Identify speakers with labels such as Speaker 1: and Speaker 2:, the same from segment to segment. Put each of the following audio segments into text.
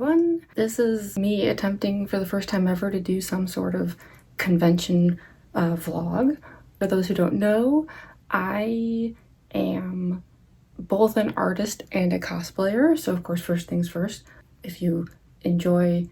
Speaker 1: everyone. This is me attempting for the first time ever to do some sort of convention vlog. For those who don't know, I am both an artist and a cosplayer. So of course, first things first, if you enjoy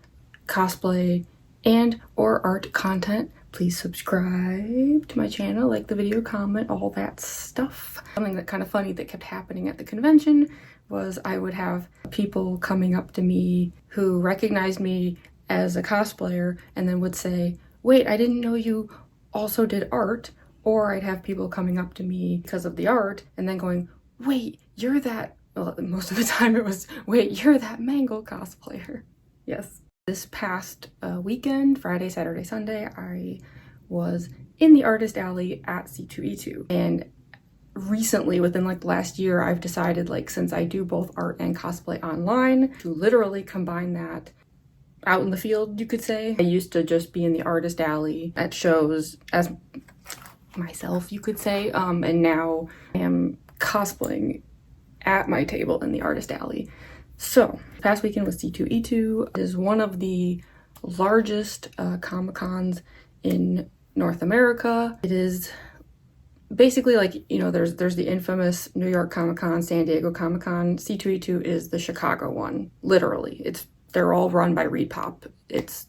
Speaker 1: cosplay and or art content, please subscribe to my channel, like the video, comment, all that stuff. Something that kind of funny that kept happening at the convention was I would have people coming up to me who recognized me as a cosplayer and then would say, wait, I didn't know you also did art. Or I'd have people coming up to me because of the art and then going, wait, you're that, well, most of the time it was, wait, you're that Mango cosplayer. Yes. This past weekend, Friday, Saturday, Sunday, I was in the artist alley at C2E2. And recently, within like the last year, I've decided, like, since I do both art and cosplay online, to literally combine that out in the field, you could say. I used to just be in the artist alley at shows as myself, you could say, and now I am cosplaying at my table in the artist alley. So, past weekend was C2E2. It is one of the largest Comic-Cons in North America. It is basically like, you know, there's the infamous New York Comic-Con, San Diego Comic-Con. C2E2 is the Chicago one, literally. They're all run by Repop. It's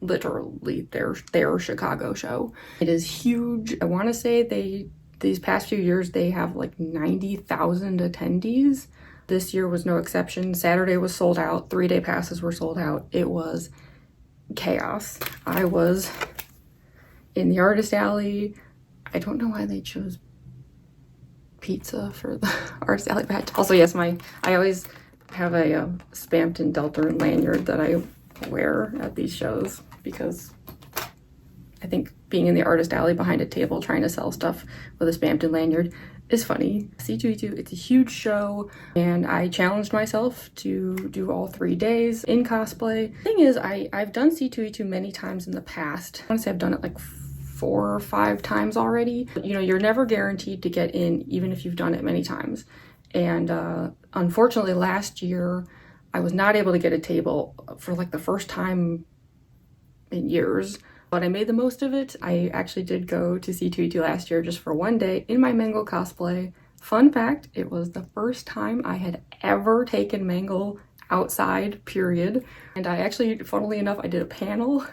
Speaker 1: literally their Chicago show. It is huge. I want to say these past few years they have like 90,000 attendees. This year was no exception. Saturday was sold out. 3-day passes were sold out. It was chaos. I was in the artist alley. I don't know why they chose pizza for the artist alley, but also yes, I always have a Spampton Delta lanyard that I wear at these shows because I think being in the artist alley behind a table trying to sell stuff with a Spampton lanyard is funny. C2E2, it's a huge show, and I challenged myself to do all 3 days in cosplay. The thing is, I've done C2E2 many times in the past. I want to say I've done it like 4 or 5 times already. But, you know, you're never guaranteed to get in even if you've done it many times. And unfortunately last year, I was not able to get a table for like the first time in years. But I made the most of it. I actually did go to C2E2 last year just for 1 day in my Mango cosplay. Fun fact, it was the first time I had ever taken Mango outside, period. And I actually, funnily enough, I did a panel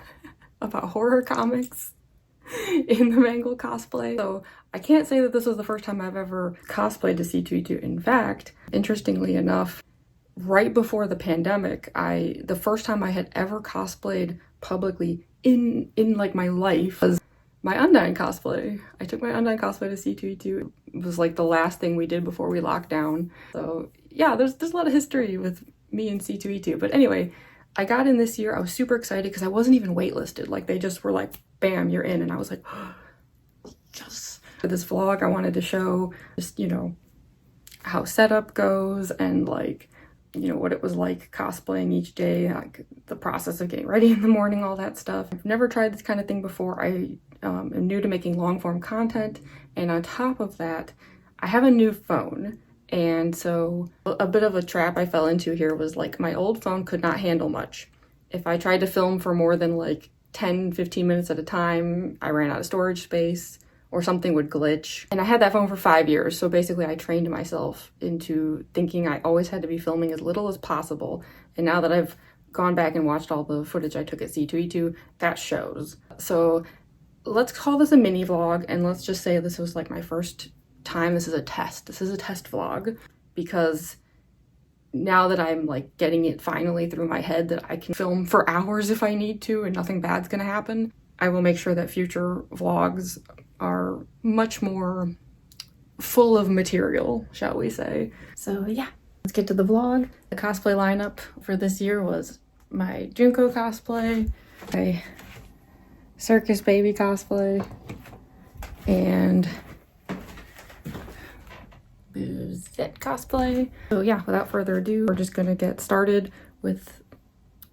Speaker 1: about horror comics in the Mango cosplay. So I can't say that this was the first time I've ever cosplayed to C2E2. In fact, interestingly enough, right before the pandemic, the first time I had ever cosplayed publicly in like my life was my Undyne cosplay. I took my Undyne cosplay to C2E2. It was like the last thing we did before we locked down. So yeah, there's a lot of history with me and C2E2. But anyway, I got in this year. I was super excited because I wasn't even waitlisted. Like, they just were like, bam, you're in. And I was like, oh, yes. For this vlog, I wanted to show just, you know, how setup goes and like, you know, what it was like cosplaying each day, like the process of getting ready in the morning, all that stuff. I've never tried this kind of thing before. I am new to making long form content. And on top of that, I have a new phone. And so a bit of a trap I fell into here was like my old phone could not handle much. If I tried to film for more than like 10, 15 minutes at a time, I ran out of storage space or something would glitch. And I had that phone for 5 years. So basically I trained myself into thinking I always had to be filming as little as possible. And now that I've gone back and watched all the footage I took at C2E2, that shows. So let's call this a mini vlog. And let's just say this was like my first time. This is a test. This is a test vlog because now that I'm like getting it finally through my head that I can film for hours if I need to and nothing bad's gonna happen, I will make sure that future vlogs are much more full of material, shall we say. So yeah, let's get to the vlog. The cosplay lineup for this year was my Junko cosplay, my Circus Baby cosplay, and Boosette cosplay. So yeah, without further ado, we're just gonna get started with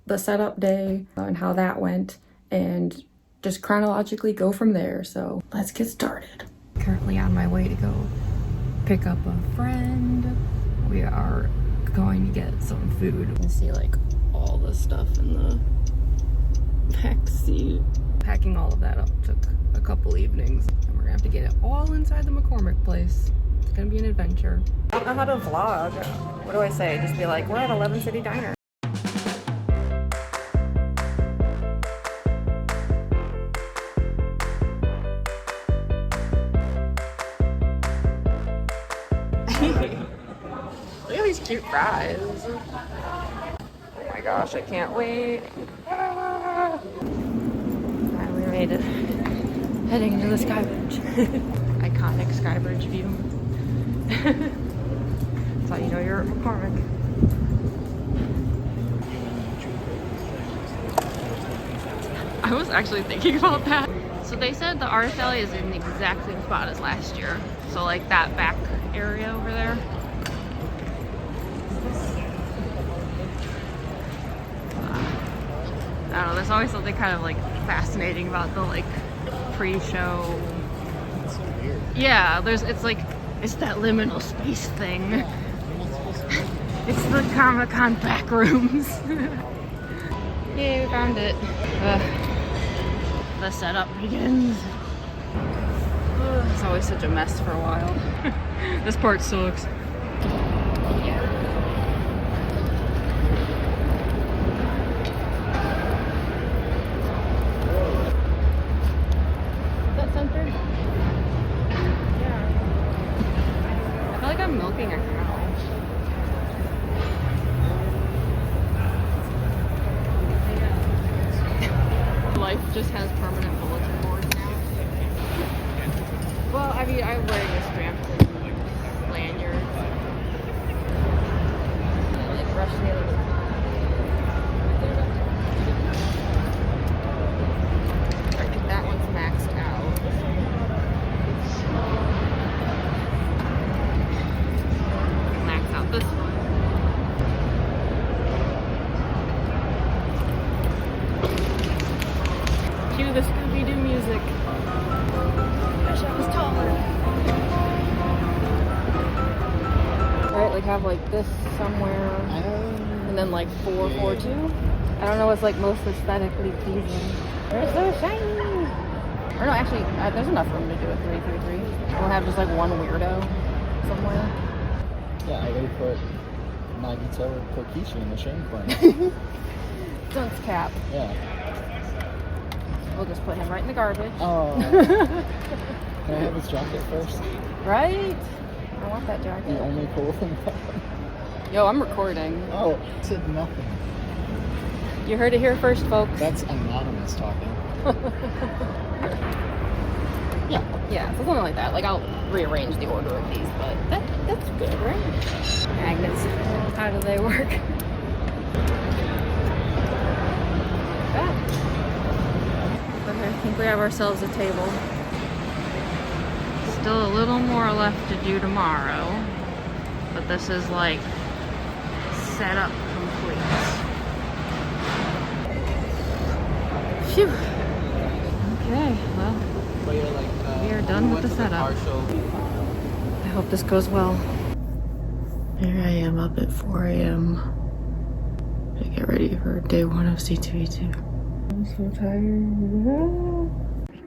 Speaker 1: the setup day and how that went and just chronologically go from there. So let's get started. Currently on my way to go pick up a friend. We are going to get some food and see like all this stuff in the back seat. Packing all of that up took a couple evenings, and we're gonna have to get it all inside the McCormick place. It's gonna be an adventure. I don't know how to vlog. What do I say? Just be like, we're at 11 City Diner. Look at these cute fries. Oh my gosh, I can't wait. Ah. Finally made it. Heading into the sky bridge. Iconic sky bridge view. That's how you know you're at McCormick. I was actually thinking about that. So they said the art alley is in the exact same spot as last year. So like that back area over there. I don't know, there's always something kind of like fascinating about the like pre-show.
Speaker 2: It's so weird.
Speaker 1: Yeah, it's like, it's that liminal space thing. It's the Comic-Con back rooms. Yay, we found it. The setup begins. It's always such a mess for a while. This part sucks. I'm milking a cow. Life just has permanent bulletin boards now. Well, I mean, I'm wearing this Brampton lanyard. Like brush the I think that one's maxed out. This one. Cue the Scooby-Doo music. Wish I was taller. Right, like have like this somewhere, and then like 442. I don't know what's like most aesthetically pleasing. They're so shiny. Or no, actually, there's enough room to do a 333. We'll have just like one weirdo somewhere.
Speaker 2: Yeah, I gotta put Nagito Kokichi in the shaming corner.
Speaker 1: Dunce cap.
Speaker 2: Yeah.
Speaker 1: We'll just put him right in the garbage.
Speaker 2: Oh. Can I have his jacket first?
Speaker 1: Right? I want that jacket.
Speaker 2: The only cool thing.
Speaker 1: Yo, I'm recording.
Speaker 2: Oh, said nothing.
Speaker 1: You heard it here first, folks.
Speaker 2: That's anonymous talking. Yeah.
Speaker 1: Yeah, so something like that. Like, I'll rearrange the order of these, but that's good, right? Magnets. How do they work? Okay, I think we have ourselves a table. Still a little more left to do tomorrow, but this is like setup complete. Phew. Okay, well. We are done with the setup. I hope this goes well. Here I am up at 4 a.m. to get ready for day one of C2E2. I'm so tired.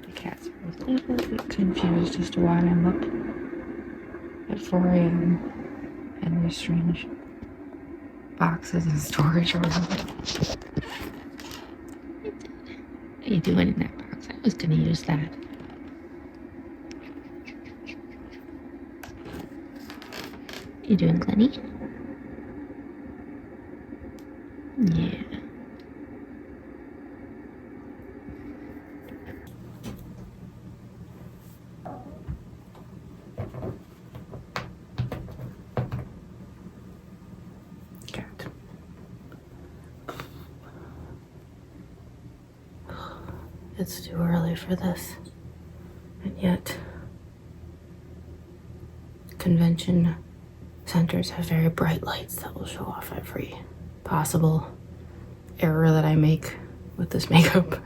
Speaker 1: The cats are a little bit confused as to why I'm up at 4 a.m. and there's strange boxes and storage around. What are you doing in that box? I was gonna use that. You doing, Glenny? Yeah. Cat. It's too early for this. And yet, convention centers have very bright lights that will show off every possible error that I make with this makeup.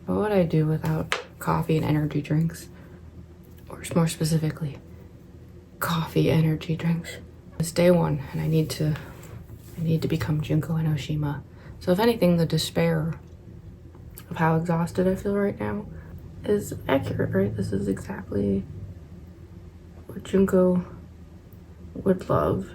Speaker 1: What would I do without coffee and energy drinks? Or more specifically, coffee energy drinks. It's day one and I need to become Junko Enoshima So if anything, the despair of how exhausted I feel right now is accurate, right? This is exactly what Junko would love.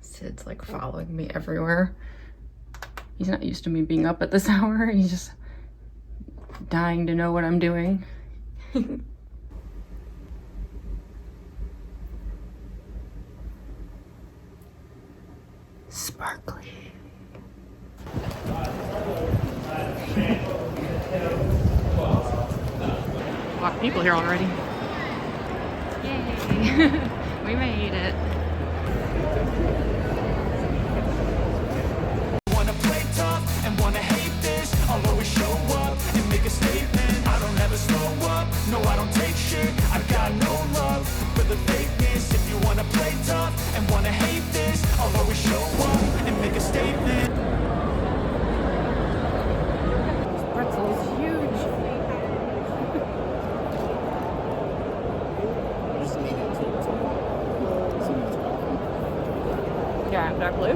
Speaker 1: Sid's like following me everywhere. He's not used to me being up at this hour. He's just dying to know what I'm doing. Sparkly. A lot of people here already. Yay! We made it.
Speaker 3: Wanna play tough and wanna hate this. I'll always show up and make a statement. I don't ever slow up, no I don't take shit. I've got no love for the fakeness. If you wanna play tough and wanna hate this, I'll always show up and make a statement.
Speaker 1: This pretzel is huge. Yeah, exactly.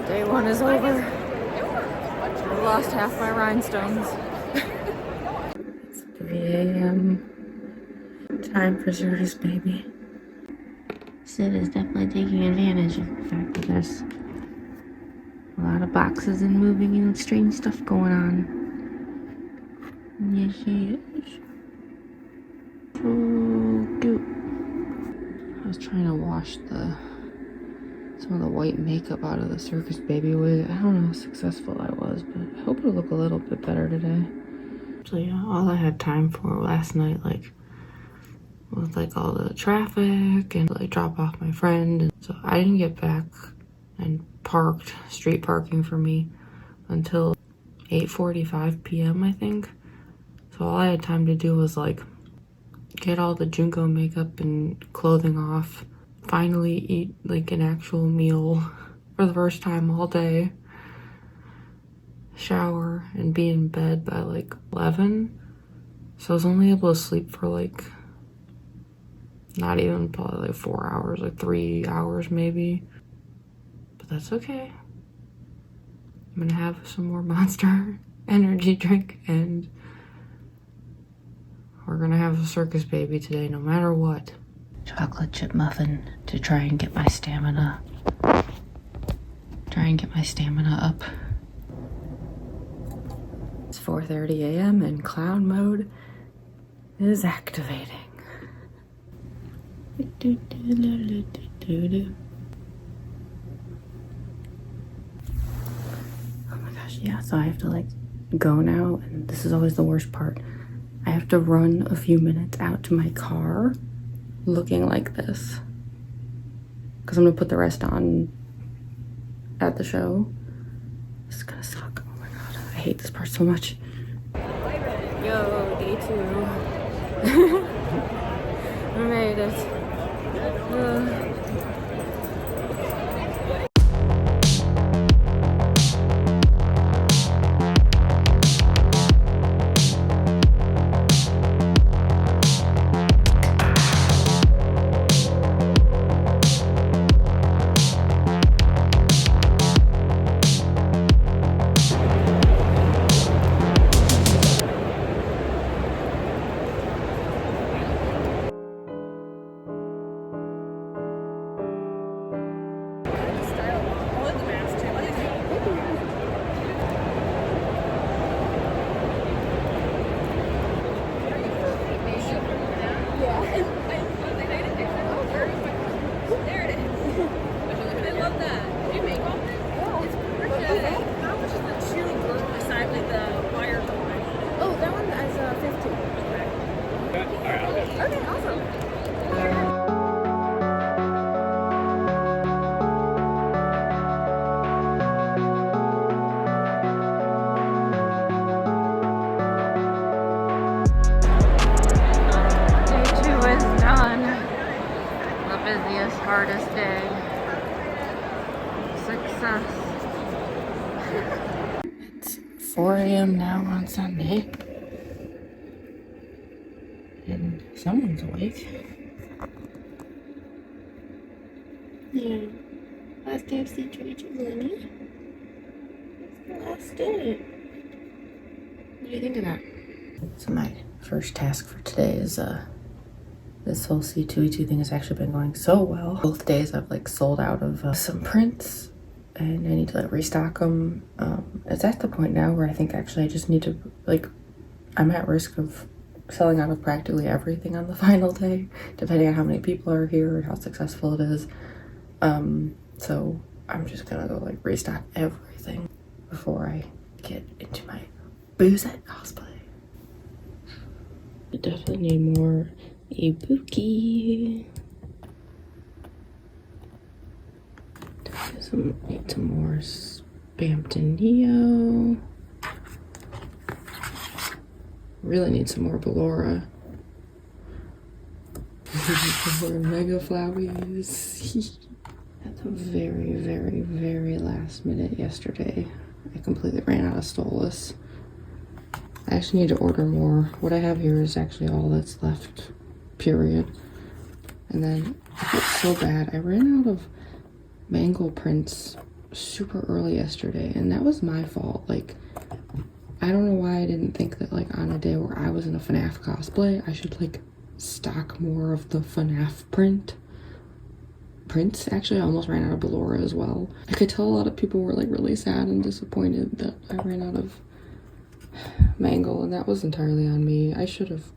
Speaker 1: Day one is over. I lost half my rhinestones. It's 3 a.m. Time for Circus Baby. Sid is definitely taking advantage of the fact that there's a lot of boxes and moving and strange stuff going on. Yes, he is. So cute. I was trying to wash some of the white makeup out of the Circus Baby wig. I don't know how successful I was, but I hope it'll look a little bit better today. So yeah, all I had time for last night, was all the traffic and drop off my friend. And so I didn't get back and parked, street parking for me, until 8:45 p.m. I think. So all I had time to do was get all the Junko makeup and clothing off, finally eat an actual meal for the first time all day, shower, and be in bed by 11. So I was only able to sleep for not even probably 4 hours, 3 hours maybe. But that's okay. I'm gonna have some more Monster energy drink and we're gonna have a Circus Baby today no matter what. Chocolate chip muffin to try and get my stamina up. It's 4:30 a.m. and clown mode is activating. Oh my gosh, yeah, so I have to go now, and this is always the worst part. I have to run a few minutes out to my car looking like this because I'm gonna put the rest on at the show. This is gonna suck. Oh my god, I hate this part so much. Yo, day 2. I made it. busiest, hardest day. Success. It's 4 a.m. now on Sunday. And someone's awake. Yeah. Last day of C2E2, Lenny. It's the last day. What do you think of that? So my first task for today is this whole C2E2 thing has actually been going so well. Both days I've like sold out of some prints and I need to like restock them. It's at the point now where I think actually I just need to like, I'm at risk of selling out of practically everything on the final day, depending on how many people are here and how successful it is. So I'm just gonna go like restock everything before I get into my Boosette cosplay. I definitely need more Ibuki. Need some more Spampton Neo. Really need some more Ballora. More Mega Flowers. At the very, very, very last minute yesterday, I completely ran out of Stolas. I actually need to order more. What I have here is actually all that's left, period. And then I felt so bad. I ran out of Mangle prints super early yesterday, and that was my fault. Like, I don't know why I didn't think that like on a day where I was in a FNAF cosplay, I should like stock more of the FNAF prints. Actually, I almost ran out of Ballora as well. I could tell a lot of people were like really sad and disappointed that I ran out of Mangle, and that was entirely on me. I should have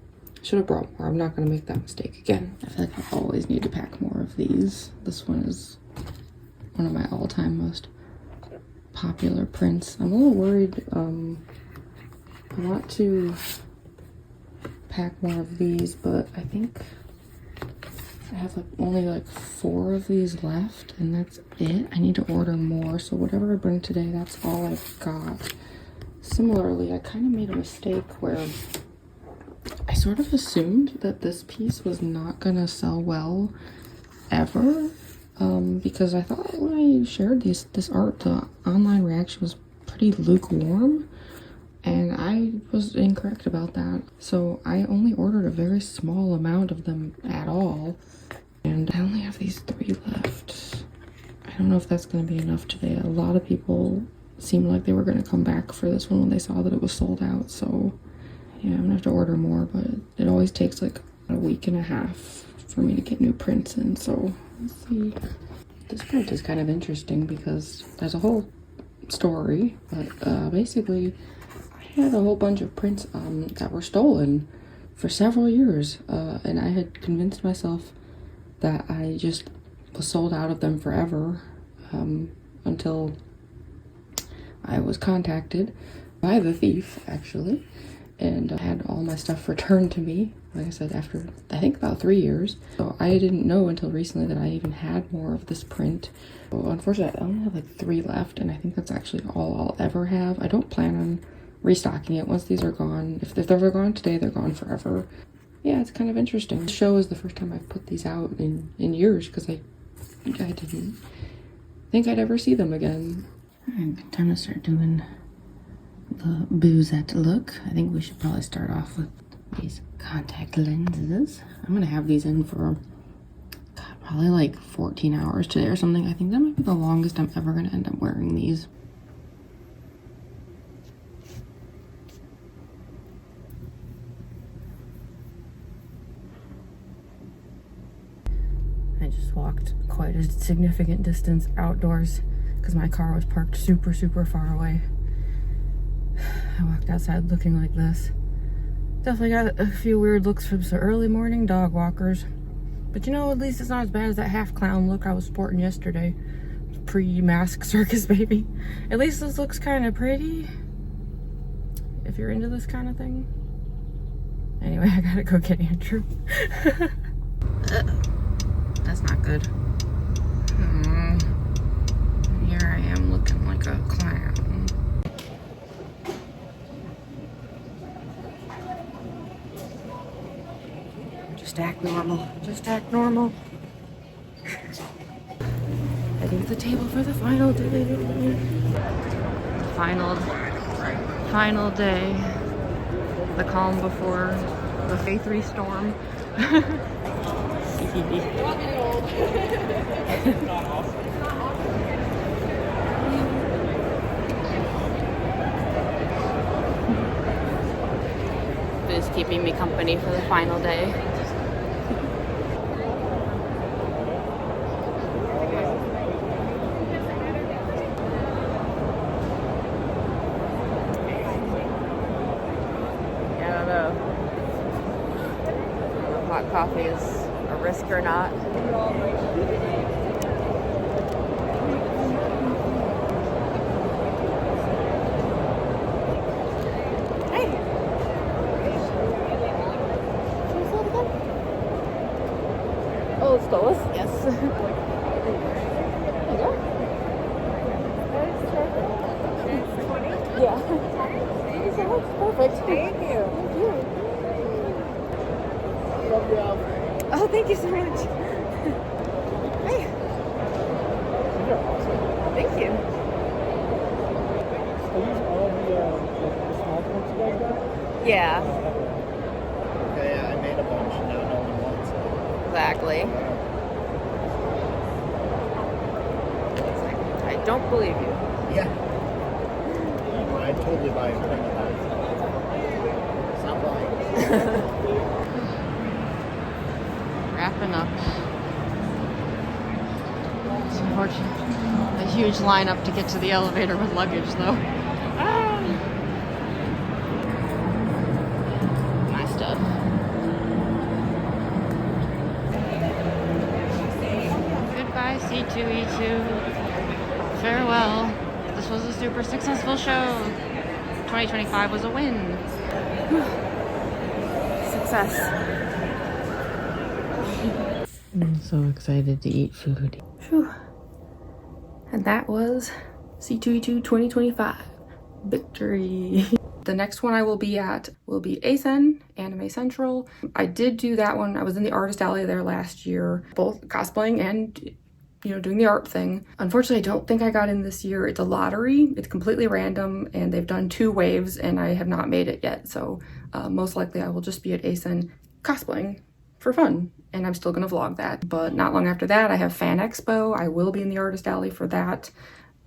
Speaker 1: brought more. I'm not gonna make that mistake again. I feel like I always need to pack more of these. This one is one of my all-time most popular prints. I'm a little worried. I want to pack more of these, but I think I have like only like 4 of these left, and that's it. I need to order more, so whatever I bring today, that's all I've got. Similarly, I kind of made a mistake where I sort of assumed that this piece was not gonna sell well ever, because I thought when I shared this art, the online reaction was pretty lukewarm, and I was incorrect about that. So I only ordered a very small amount of them at all, and I only have these 3 left. I don't know if that's going to be enough today. A lot of people seemed like they were going to come back for this one when they saw that it was sold out, so yeah, I'm gonna have to order more, but it always takes like a week and a half for me to get new prints in, so let's see. This print is kind of interesting because there's a whole story, but basically I had a whole bunch of prints that were stolen for several years, and I had convinced myself that I just was sold out of them forever, until I was contacted by the thief, actually, and I had all my stuff returned to me, like I said, after I think about 3 years. So I didn't know until recently that I even had more of this print. So unfortunately, I only have like 3 left, and I think that's actually all I'll ever have. I don't plan on restocking it once these are gone. If they're gone today, they're gone forever. Yeah, it's kind of interesting. The show is the first time I've put these out in years, because I didn't think I'd ever see them again. Alright, time to start doing the Boosette look. I think we should probably start off with these contact lenses. I'm gonna have these in for probably like 14 hours today or something. I think that might be the longest I'm ever gonna end up wearing these. I just walked quite a significant distance outdoors because my car was parked super far away. I walked outside looking like this. Definitely got a few weird looks from some early morning dog walkers. But you know, at least it's not as bad as that half clown look I was sporting yesterday. Pre-mask Circus Baby. At least this looks kind of pretty, if you're into this kind of thing. Anyway, I gotta go get Andrew. That's not good. Here I am looking like a clown. Just act normal. Just act normal. Heading to the table for the final day. Final day. The calm before the K3 storm. Is keeping me company for the final day. I don't know if hot coffee is a risk or not. Oh, it's Dolus? Yes. There you go. Yeah. Thank you so much. Perfect. Thank you. Thank you.
Speaker 2: Love your outfit.
Speaker 1: Oh, thank you so much. Hey.
Speaker 2: You're awesome.
Speaker 1: Thank you.
Speaker 2: Are these all the small ones you guys got?
Speaker 1: Yeah,
Speaker 2: Okay, I made a bunch. Now no one wants it.
Speaker 1: exactly. I don't believe you.
Speaker 2: Yeah. I'd totally buy a print of that. It's not buying.
Speaker 1: Wrapping up. It's unfortunate. A huge lineup to get to the elevator with luggage, though. Ah. My stuff. Goodbye, C2E2. Farewell. This was a super successful show. 2025 was a win. Success. I'm so excited to eat food. Whew. And that was C2E2 2025. Victory. The next one I will be at will be ASEN, Anime Central. I did do that one. I was in the artist alley there last year, both cosplaying and doing the art thing. Unfortunately, I don't think I got in this year. It's a lottery. It's completely random, and they've done 2 waves, and I have not made it yet. So most likely I will just be at ASEN cosplaying for fun, and I'm still gonna vlog that. But not long after that, I have Fan Expo. I will be in the artist alley for that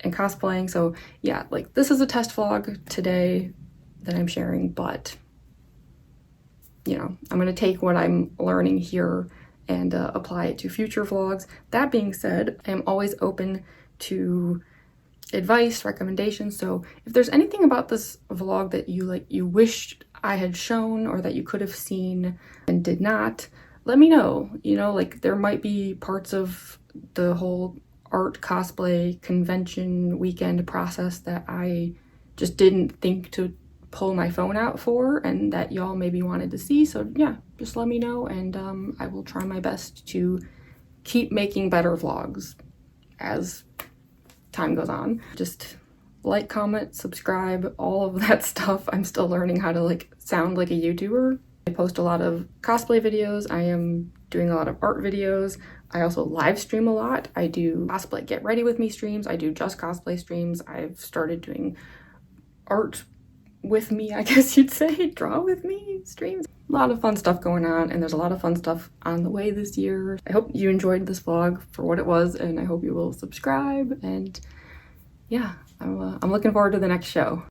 Speaker 1: and cosplaying. So yeah, like this is a test vlog today that I'm sharing, but I'm gonna take what I'm learning here and apply it to future vlogs. That being said, I am always open to advice, recommendations. So if there's anything about this vlog that you wished I had shown or that you could have seen and did not, let me know. There might be parts of the whole art cosplay convention weekend process that I just didn't think to pull my phone out for and that y'all maybe wanted to see. So yeah, just let me know, and I will try my best to keep making better vlogs as time goes on. Just like, comment, subscribe, all of that stuff. I'm still learning how to sound like a YouTuber. I post a lot of cosplay videos. I am doing a lot of art videos. I also live stream a lot. I do cosplay get ready with me streams. I do just cosplay streams. I've started doing art with me, I guess you'd say, draw with me streams. A lot of fun stuff going on, and there's a lot of fun stuff on the way this year. I hope you enjoyed this vlog for what it was, and I hope you will subscribe. And yeah, I'm looking forward to the next show.